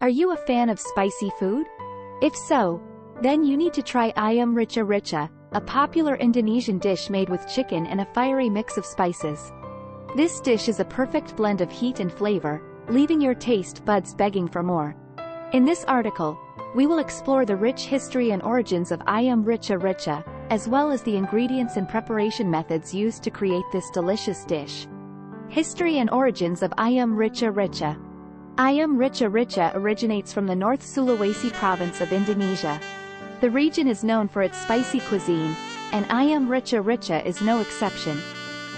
Are you a fan of spicy food? If so, then you need to try Ayam Rica-rica, a popular Indonesian dish made with chicken and a fiery mix of spices. This dish is a perfect blend of heat and flavor, leaving your taste buds begging for more. In this article, we will explore the rich history and origins of Ayam Rica-rica, as well as the ingredients and preparation methods used to create this delicious dish. History and origins of Ayam Rica-rica. Ayam Rica-rica originates from the North Sulawesi province of Indonesia. The region is known for its spicy cuisine, and Ayam Rica-rica is no exception.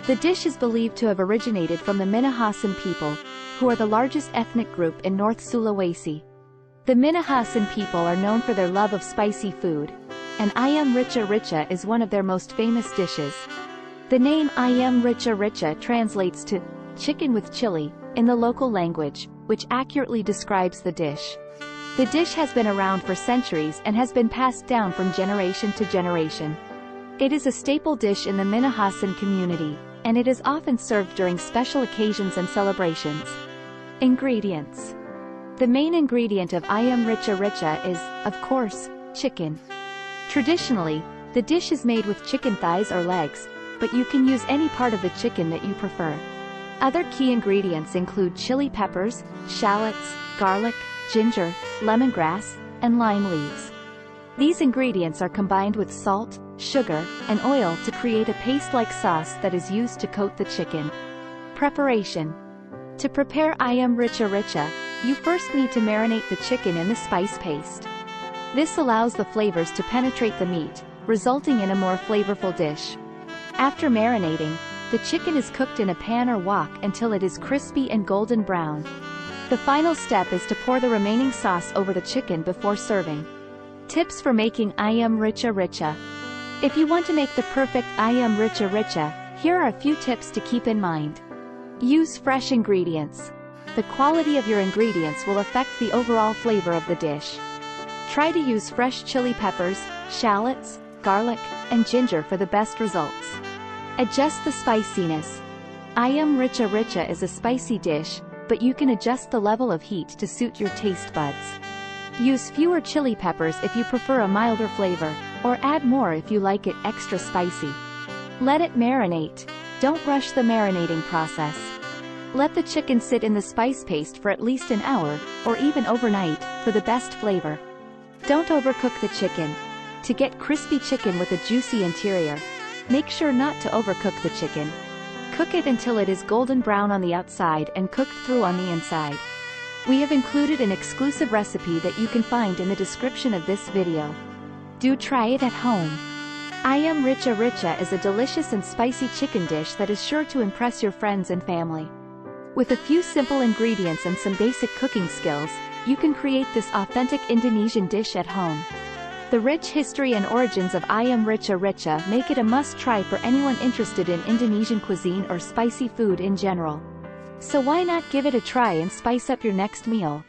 The dish is believed to have originated from the Minahasan people, who are the largest ethnic group in North Sulawesi. The Minahasan people are known for their love of spicy food, and Ayam Rica-rica is one of their most famous dishes. The name Ayam Rica-rica translates to chicken with chili in the local language, which accurately describes the dish. The dish has been around for centuries and has been passed down from generation to generation. It is a staple dish in the Minahasan community, and it is often served during special occasions and celebrations. Ingredients. The main ingredient of Ayam Rica-rica is, of course, chicken. Traditionally, the dish is made with chicken thighs or legs, but you can use any part of the chicken that you prefer. Other key ingredients include chili peppers, shallots, garlic, ginger, lemongrass, and lime leaves. These ingredients are combined with salt, sugar, and oil to create a paste-like sauce that is used to coat the chicken. Preparation. To prepare Ayam Rica-rica, you first need to marinate the chicken in the spice paste. This allows the flavors to penetrate the meat, resulting in a more flavorful dish. After marinating, the chicken is cooked in a pan or wok until it is crispy and golden brown. The final step is to pour the remaining sauce over the chicken before serving. Tips for making Ayam Rica-rica. If you want to make the perfect Ayam Rica-rica, here are a few tips to keep in mind. Use fresh ingredients. The quality of your ingredients will affect the overall flavor of the dish. Try to use fresh chili peppers, shallots, garlic, and ginger for the best results. Adjust the spiciness. Ayam Rica-rica is a spicy dish, but you can adjust the level of heat to suit your taste buds. Use fewer chili peppers if you prefer a milder flavor, or add more if you like it extra spicy. Let it marinate. Don't rush the marinating process. Let the chicken sit in the spice paste for at least an hour, or even overnight, for the best flavor. Don't overcook the chicken. To get crispy chicken with a juicy interior, make sure not to overcook the chicken. Cook it until it is golden brown on the outside and cooked through on the inside. We have included an exclusive recipe that you can find in the description of this video. Do try it at home. Ayam Rica-rica is a delicious and spicy chicken dish that is sure to impress your friends and family. With a few simple ingredients and some basic cooking skills, you can create this authentic Indonesian dish at home. The rich history and origins of Ayam Rica-rica make it a must-try for anyone interested in Indonesian cuisine or spicy food in general. So why not give it a try and spice up your next meal?